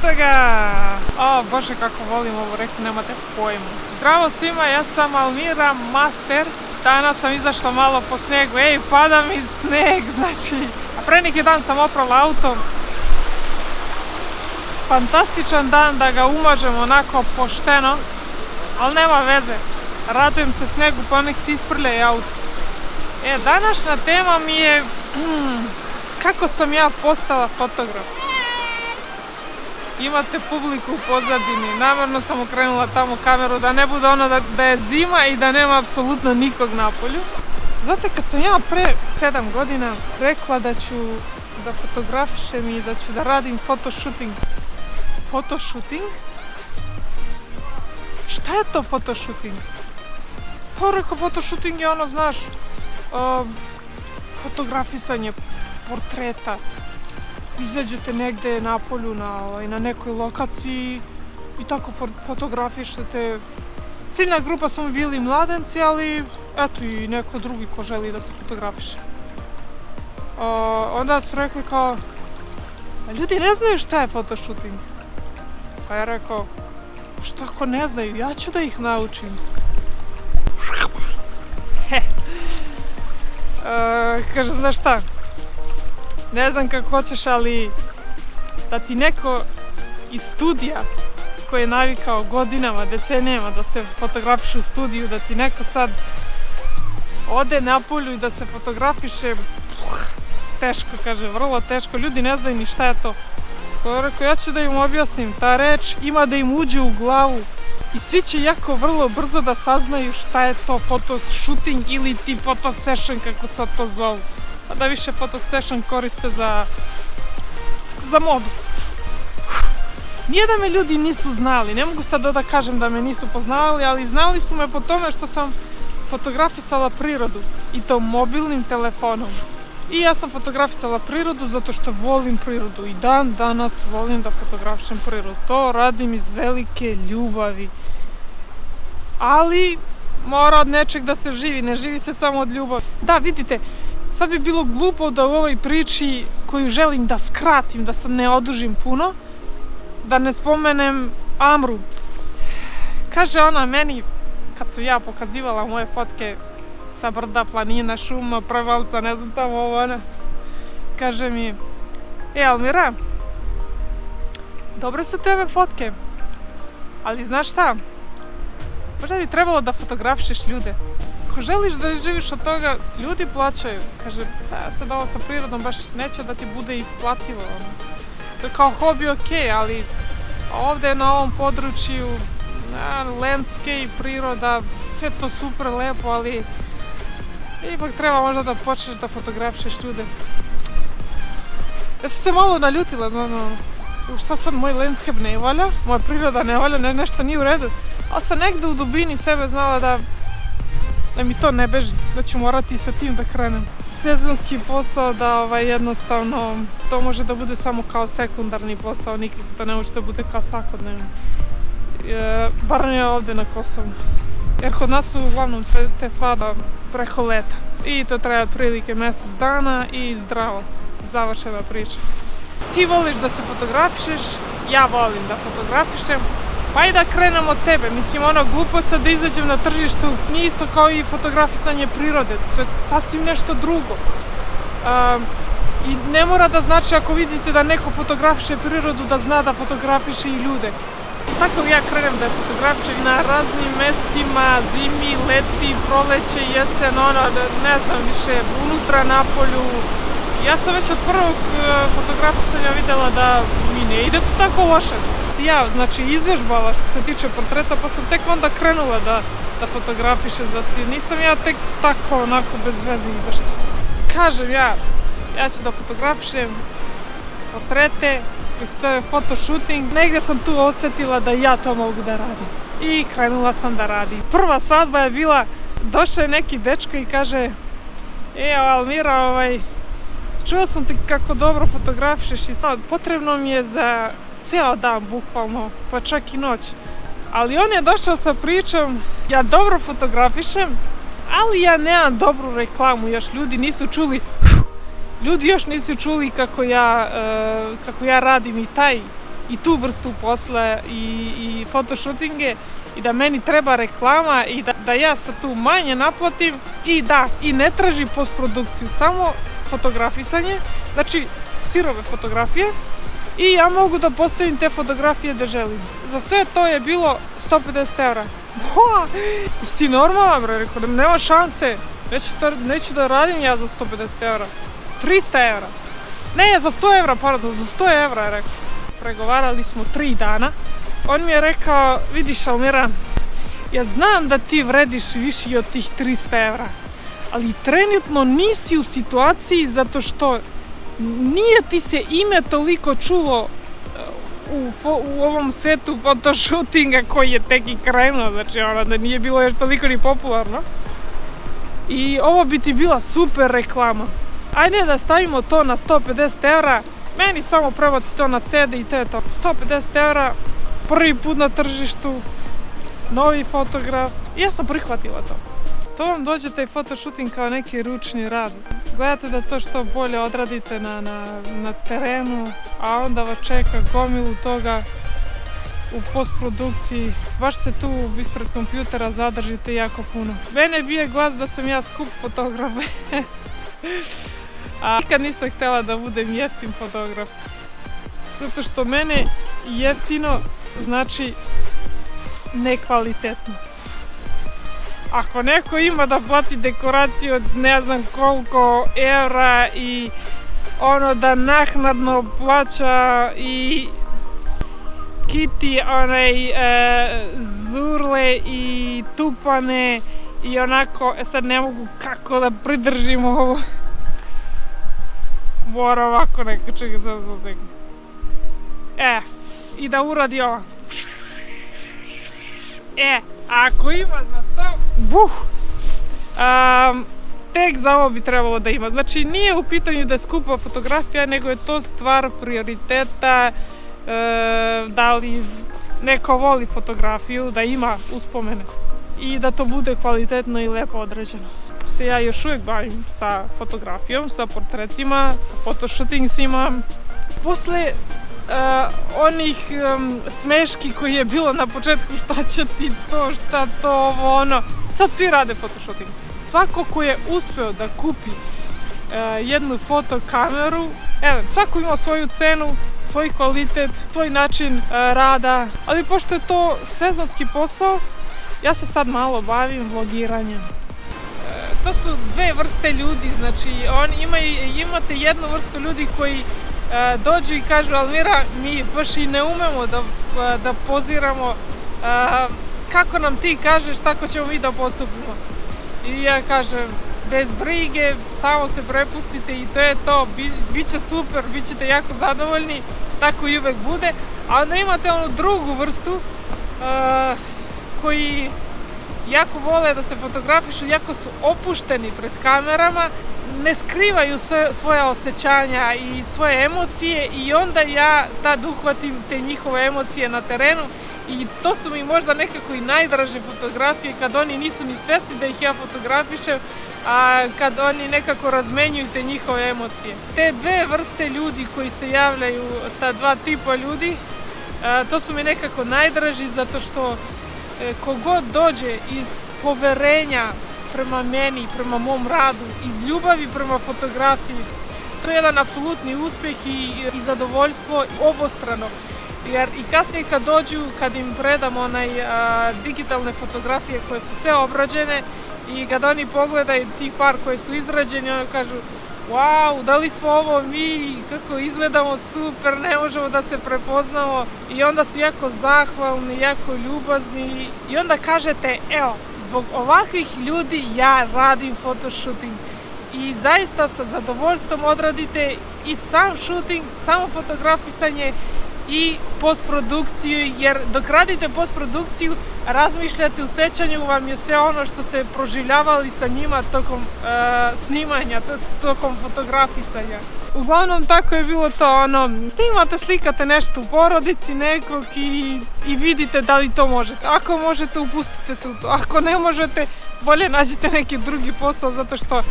ga! O Bože, kako volim ovu reku, nemate pojma. Zdravo svima, ja sam Almira Master. Danas sam izašla malo po snijegu. Ej, pada mi snijeg, znači. A pre neki dan sam oprala auto. Fantastičan dan da ga umažem onako pošteno. Ali nema veze. Radujem se snijegu pa nek se isprlja i auto. Današnja tema mi je kako sam ja postala fotograf. Imate publiku u pozadini, namjerno sam okrenula tamo kameru da ne bude ono da je zima i da nema apsolutno nikog napolju. Znate, kad sam ja pre 7 godina rekla da ću da fotografišem i da ću da radim fotoshooting. Fotoshooting? Šta je to fotoshooting? Pa rekao, fotoshooting je ono, znaš, fotografisanje portreta. Izađete negde napolju na nekoj lokaciji i tako fotografišete. Ciljna grupa su mi bili mladenci, ali eto i neko drugi ko želi da se fotografiše. Onda su rekli kao, ljudi ne znaju šta je fotoshooting. Pa ja rekao, šta ako ne znaju, ja ću da ih naučim. Kaže, znaš šta? Ne znam kako hoćeš, ali da ti neko iz studija koji je navikao godinama, decenijama da se fotografiše u studiju, da ti neko sad ode napolju i da se fotografiše, teško, kaže, vrlo teško, ljudi ne znaju ni šta je to. Rekao, ja ću da im objasnim, ta reč ima da im uđe u glavu i svi će jako vrlo brzo da saznaju šta je to fotoshooting ili ti fotosession kako sad to zovu. Pa da više fotosession koriste za modu. Nije da me ljudi nisu znali, ne mogu sad da kažem da me nisu poznavali, ali znali su me po tome što sam fotografisala prirodu i to mobilnim telefonom. I ja sam fotografisala prirodu zato što volim prirodu i dan danas volim da fotografišem prirodu. To radim iz velike ljubavi. Ali mora od nečeg da se živi, ne živi se samo od ljubavi. Da, vidite, sad bi bilo glupo da u ovoj priči koju želim da skratim, da sad ne odužim puno, da ne spomenem Amru. Kaže ona meni, kad su ja pokazivala moje fotke sa brda, planina, šuma, prevalca, ne znam tamo ovo, ona. Kaže mi, Almira, dobre su te ove fotke, ali znaš šta, možda bi trebalo da fotografišeš ljude. Ako želiš da živiš od toga, ljudi plaćaju. Kaže, pa sad ovo sa prirodom baš neće da ti bude isplativo. To je kao hobi okej, ali ovde na ovom području, landscape, priroda, sve to super lepo, ali ipak treba možda da počneš da fotografišeš ljude. Ja sam se malo naljutila, šta sad moj landscape ne valja, moja priroda ne valja, nešto nije u redu, ali sam negde u dubini sebe znala da mi to ne beži, da ću morati sa tim da krenem. Sezonski posao, da jednostavno to može da bude samo kao sekundarni posao, nikako to ne može da bude kao svakodnevni. Bar ne ovde na Kosovu. Jer kod nas su uglavnom te svada preko leta. I to traje otprilike mjesec dana i zdravo. Završena priča. Ti voliš da se fotografišeš, ja volim da fotografišem. Pa i da krenem od tebe, mislim glupo sad da izađem na tržištu, nije isto kao i fotografisanje prirode, to je sasvim nešto drugo. I ne mora da znači ako vidite da neko fotografiše prirodu da zna da fotografiše i ljude. Tako ja krenem da fotografišem na raznim mestima, zimi, leti, proleće, jesen, ne znam više, unutra, napolju. Ja sam već od prvog fotografisanja vidjela da mi ne ide to tako loše. Ja, znači, izvežbala što se tiče portreta, pa sam tek onda krenula da fotografišem, nisam ja tek tako onako bezveznih zašto. Kažem ja ću da fotografišem portrete, koji se zove fotoshooting, negdje sam tu osjetila da ja to mogu da radim. I krenula sam da radim. Prva svadba je bila, došao je neki dečko i kaže, Almira, čuo sam ti kako dobro fotografišeš i sad potrebno mi je za ceo dan, bukvalno, pa čak i noć. Ali on je došao sa pričom, ja dobro fotografišem, ali ja nemam dobru reklamu, još ljudi nisu čuli kako ja radim i i tu vrstu posla i fotoshootinge i da meni treba reklama i da ja sad tu manje naplatim i ne traži postprodukciju, samo fotografisanje, znači sirove fotografije i ja mogu da postavim te fotografije da želim. Za sve to je bilo 150 €. Jesi ti normalan, bre, rekao, nema šanse, neću da radim ja za 150 €, 300 €. Ne, za 100 €, pardon, za 100 € je rekao. Pregovarali smo 3 dana. On mi je rekao, vidiš Almira, ja znam da ti vrediš više od tih 300 €, ali trenutno nisi u situaciji zato što nije ti se ime toliko čulo u ovom svetu fotoshootinga koji je tek i krenuo, znači da nije bilo još toliko ni popularno. I ovo bi ti bila super reklama. Ajde da stavimo to na 150 €, meni samo prebaci to na CD i to je to. 150 €, prvi put na tržištu, novi fotograf. I ja sam prihvatila to. To vam dođe taj fotoshooting kao neki ručni rad. Gledate da to što bolje odradite na terenu, a onda vas čeka gomilu toga u postprodukciji. Baš se tu ispred kompjutera zadržite jako puno. Mene bije glas da sam ja skup fotograf. A nikad nisam htjela da budem jeftin fotograf. Zato što mene jeftino znači nekvalitetno. Ako neko ima da plati dekoraciju od ne znam koliko € i ono da naknadno plaća i kiti zurle i tupane i onako, sad ne mogu kako da pridržim ovo. Mora ovako neka, čekaj sad sekund. I da uradi ovo. Ako ima za to, tek za ovo bi trebalo da ima. Znači nije u pitanju da je skupa fotografija, nego je to stvar prioriteta, da li neko voli fotografiju, da ima uspomene i da to bude kvalitetno i lepo određeno. Ja još uvijek bavim sa fotografijom, sa portretima, sa fotoshootingsima. Posle onih smeški koji je bilo na početku, šta će ti to, šta to, ovo, ono, sad svi rade fotoshooting. Svako ko je uspeo da kupi jednu fotokameru, svako ima svoju cenu, svoj kvalitet, svoj način rada, ali pošto je to sezonski posao, ja se sad malo bavim vlogiranjem. To su dve vrste ljudi, znači imate jednu vrstu ljudi koji dođu i kažu, Almira, mi baš i ne umemo da poziramo, kako nam ti kažeš, tako ćemo mi da postupimo. I ja kažem, bez brige, samo se prepustite i to je to, bit će super, bit ćete jako zadovoljni, tako i uvek bude. A onda imate onu drugu vrstu koji jako vole da se fotografišu, jako su opušteni pred kamerama, ne skrivaju svoja osjećanja i svoje emocije i onda ja tad uhvatim te njihove emocije na terenu i to su mi možda nekako i najdraže fotografije kad oni nisu ni svjesni da ih ja fotografišem, a kad oni nekako razmenjuju te njihove emocije. Te dve vrste ljudi koji se javljaju, ta dva tipa ljudi, to su mi nekako najdraži zato što kogod dođe iz poverenja prema meni, prema mom radu, iz ljubavi prema fotografiji, to je jedan apsolutni uspjeh i zadovoljstvo obostrano. Jer i kasnije kad dođu, kad im predam digitalne fotografije koje su sve obrađene i kad oni pogledaju tih par koje su izrađeni, oni kažu wow, da li smo ovo mi, kako izgledamo super, ne možemo da se prepoznamo i onda su jako zahvalni, jako ljubazni i onda kažete, evo, zbog ovakvih ljudi ja radim fotoshooting i zaista sa zadovoljstvom odradite i sam shooting, samo fotografisanje i postprodukciju, jer dok radite postprodukciju razmišljate, u sećanju vam je sve ono što ste proživljavali sa njima tokom snimanja, tokom fotografisanja. Uglavnom tako je bilo to, snimate, slikate nešto u porodici nekog i vidite da li to možete. Ako možete, upustite se u to. Ako ne možete, bolje nađite neki drugi posao, zato što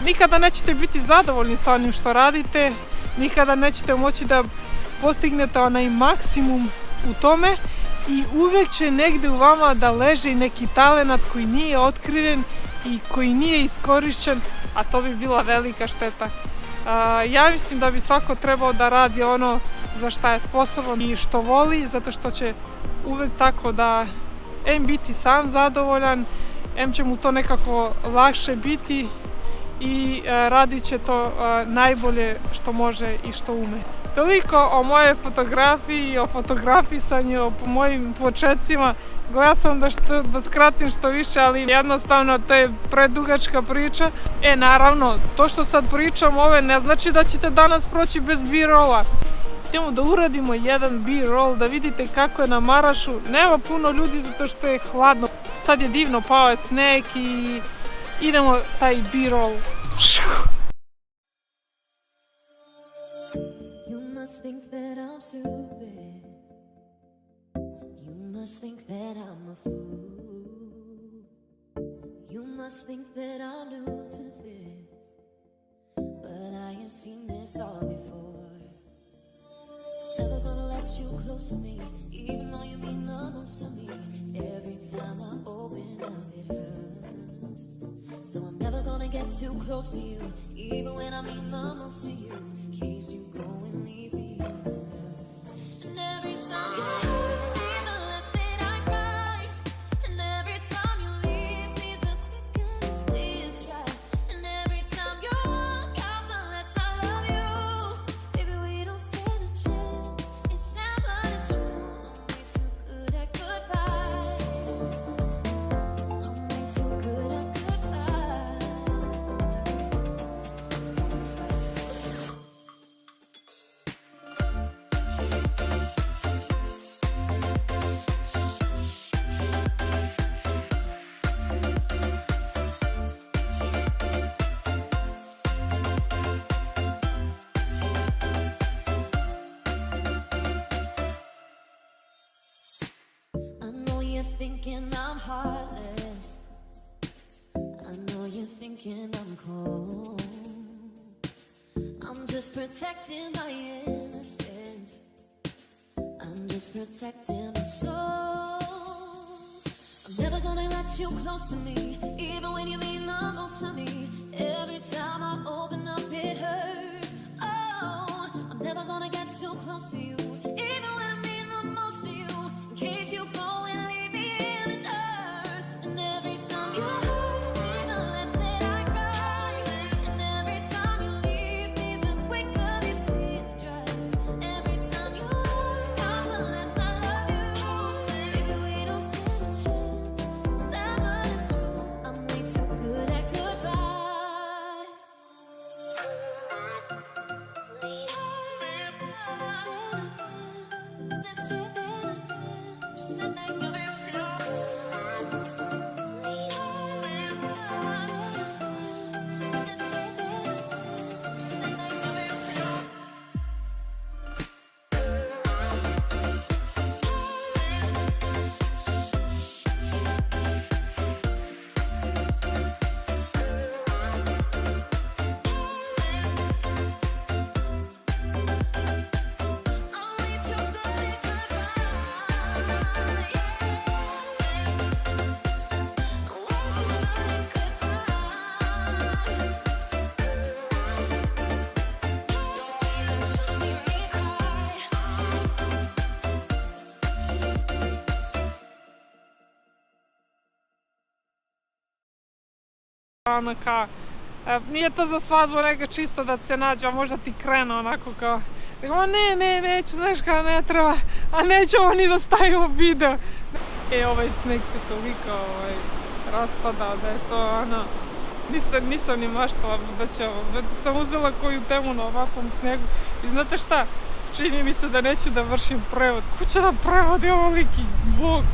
nikada nećete biti zadovoljni sa onim što radite, nikada nećete moći da postignete onaj maksimum u tome i uvijek će negdje u vama da leži neki talenat koji nije otkriven i koji nije iskorišćen, a to bi bila velika šteta. Ja mislim da bi svako trebao da radi ono za šta je sposoban i što voli, zato što će uvijek tako da biti sam zadovoljan, će mu to nekako lakše biti i radit će to najbolje što može i što ume. Toliko o mojoj fotografiji, o fotografisanju, o mojim početcima. Gledala sam da skratim što više, ali jednostavno to je predugačka priča. Naravno, to što sad pričam ove ne znači da ćete danas proći bez B-rolla. Idemo da uradimo jedan B-roll, da vidite kako je na Marašu. Nema puno ljudi zato što je hladno. Sad je divno, pao je sneg i idemo taj B-roll. Must think that I'm stupid. You must think that I'm a fool. You must think that I'm new to this, but I have seen this all before. Never gonna let you close to me, even though you mean the most to me. Every time I open up it hurts. So I'm never gonna get too close to you, even when I mean the most to you. In case you go and leave me in the love. And every time you hurt me, the less that I cry. And every time you leave me, the quicker these tears dry. And every time you walk out, the less I love you. Baby, we don't stand a chance. It's sad, but it's true. I'm way too good at goodbye. I'm way too good at goodbye. I know you're thinking I'm heartless. I know you're thinking I'm cold. I'm just protecting my innocence. I'm just protecting my soul. I'm never gonna let you close to me, even when you mean the most to me. Every time I open up it hurts. Oh, I'm never gonna get too close to you, even when I mean the most to you. In case you go and leave me in the dirt. And every time you hurt me, the less that I cry. And every time you leave me, the quicker these tears dry. Every time you walk out, the less I love you. Baby, we don't stand a chance. Sad, but it's true. I'm way too good at goodbyes. Ono kao, nije to za svadbu, nego čisto da se nađu, a možda ti krenu onako kao, rekao, neću, znaš kao, ne treba, a nećemo ni da stavimo video. Ovaj sneg se toliko raspadao da je to ono, nisam ni maštala da će ovo, sam uzela koju temu na ovakvom snegu i znate šta, čini mi se da neću da vršim prevod, ko će da prevodi ovoliki vlog?